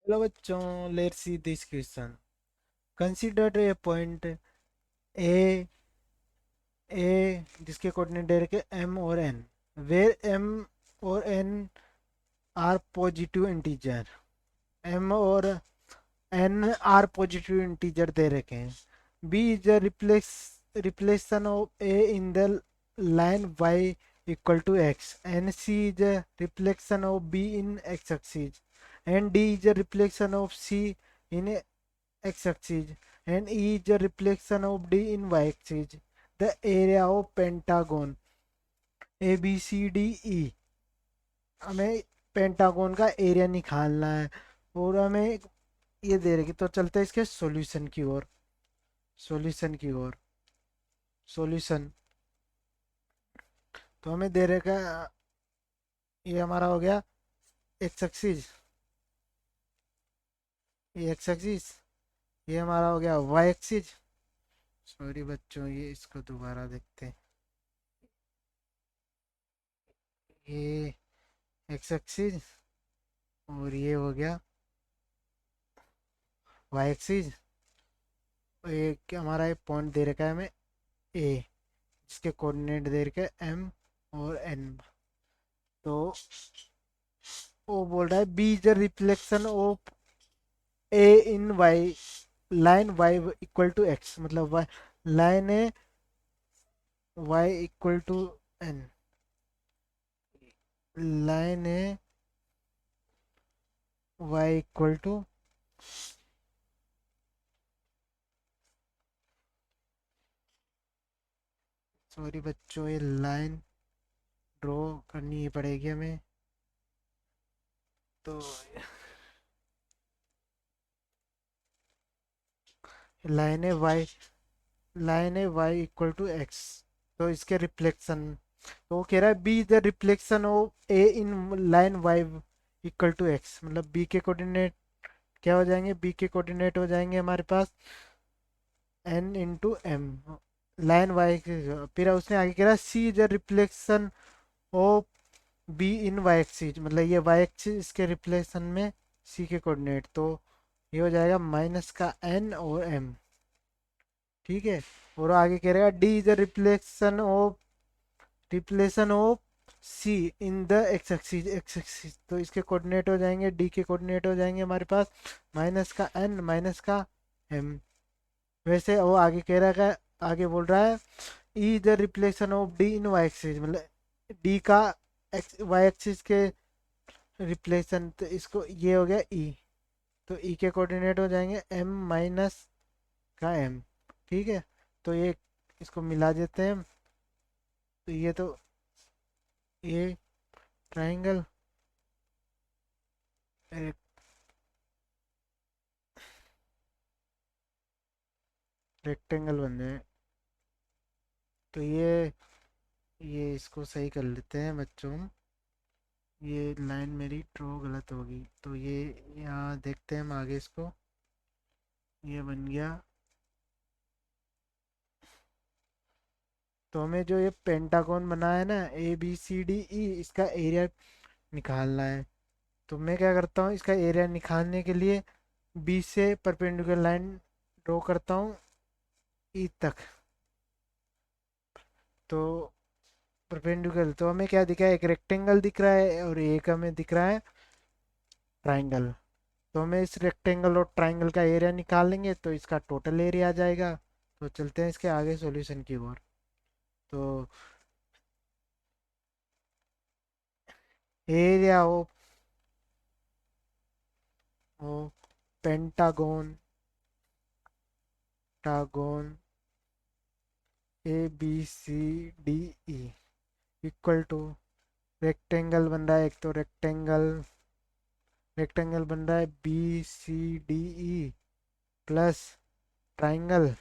Hello बच्चों, let's see this question. Consider a point A, जिसके coordinate दे रखे M और N, where M और N are positive integer. M और N are positive integer दे रखे हैं. B is a replacement of A in the line y equal to x, and C is a reflection of B in x axis, and D is a reflection of C in x-axis, and E is a reflection of D in y-axis. The area of pentagon ABCDE, हमें pentagon का area निकालना है और हमें ये दे रही, तो चलते हैं इसके सॉल्यूशन की ओर. सॉल्यूशन की ओर. सॉल्यूशन. तो हमें दे रखा, ये हमारा हो गया एक्स एक्सिस, ये एक्स एक्सिस, ये हमारा हो गया वाई एक्सिस. सॉरी बच्चों, ये इसको दोबारा देखते हैं. ये एक्स एक्सिस और ये हो गया वाई एक्सिस. एक हमारा एक पॉइंट दे रखा है हमें ए, जिसके कोऑर्डिनेट दे रखे हैं एम और एन. तो वो बोल रहा है B is the reflection of A in Y, line Y equal to X, मतलब वाई लाइन है Y equal to N, line है वाई इक्वल टू, सॉरी बच्चों, ये लाइन ड्रॉ करनी ही पड़ेगी हमें. तो लाइन है वाई, लाइन है वाई इक्वल टू एक्स, तो इसके रिफ्लेक्शन. तो वो कह रहा है B the reflection of A in line Y equal to X, मतलब बी के कोऑर्डिनेट क्या हो जाएंगे, बी के कोऑर्डिनेट हो जाएंगे हमारे पास N into M, line Y के. फिर उसने आगे कह रहा है C the reflection of B in Y axis, मतलब ये वाई एक्सिस के रिफ्लेक्शन में सी के कोऑर्डिनेट, तो ये हो जाएगा माइनस का एन और एम. ठीक है. और आगे कह रहेगा D is the reflection of C in the X axis, X axis, तो इसके कोऑर्डिनेट हो जाएंगे, डी के कोऑर्डिनेट हो जाएंगे हमारे पास माइनस का एन माइनस का एम. वैसे वो आगे कह रहा है, आगे बोल रहा है E the reflection of D in Y axis, मतलब डी का एक्स वाई एक्सिस के रिप्लेशन, तो इसको ये हो गया ई, तो ई के कोऑर्डिनेट हो जाएंगे एम माइनस का एम. ठीक है. तो ये इसको मिला देते हैं, तो ये तो ये ट्राइंगल रेक्टेंगल बन जाए. तो ये इसको सही कर लेते हैं बच्चों हम. ये लाइन मेरी ड्रॉ गलत होगी, तो ये यहाँ देखते हैं हम आगे इसको. ये बन गया. तो हमें जो ये पेंटागन बना है ना ए बी सी डी ई, इसका एरिया निकालना है. तो मैं क्या करता हूँ, इसका एरिया निकालने के लिए बी से परपेंडिकुलर लाइन ड्रॉ करता हूँ ई तक. तो परपेंडिकुलर, तो हमें क्या दिखा है, एक रेक्टेंगल दिख रहा है और एक हमें दिख रहा है ट्राइंगल. तो हमें इस रेक्टेंगल और ट्राइंगल का एरिया निकाल लेंगे तो इसका टोटल एरिया आ जाएगा. तो चलते हैं इसके आगे सॉल्यूशन की ओर. तो एरिया ऑफ पेंटागन, टागोन A B C D E equal to, rectangle बन रहा है एक, तो रेक्टेंगल रेक्टेंगल बन रहा है B C D E plus triangle,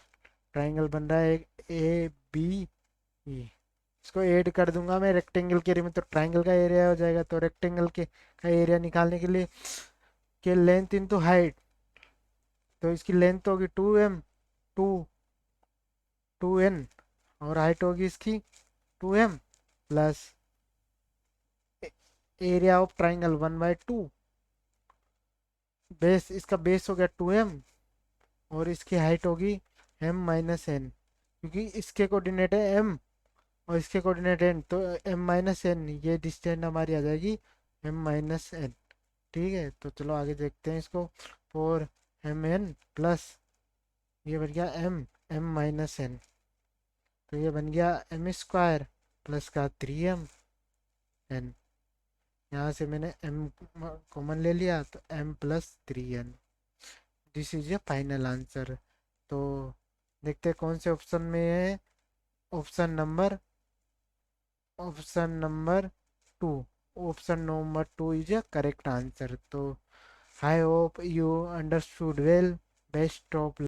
triangle बन रहा है ए बी ई. इसको ऐड कर दूंगा मैं रेक्टेंगल के एरिया में, तो ट्राइंगल का एरिया हो जाएगा. तो रेक्टेंगल के का एरिया निकालने के लिए के लेंथ इनटू हाइट, तो इसकी लेंथ होगी 2m, 2n, और हाइट होगी इसकी 2m plus area of triangle 1/2 base, इसका बेस हो गया 2m और इसकी हाइट होगी m-n, क्योंकि इसके कोऑर्डिनेट है m और इसके कोऑर्डिनेट n, तो m-n, ये डिस्टेंस हमारी आ जाएगी m-n। ठीक है, तो चलो आगे देखते हैं इसको। 4mn प्लस ये बन गया m-n, तो ये बन गया m² प्लस का 3mn। यहाँ से मैंने m कॉमन ले लिया तो m+3n। This is a final answer. तो देखते हैं कौन से ऑप्शन में है। Option number option number two, option number two is a correct answer. तो I hope you understood well. Best of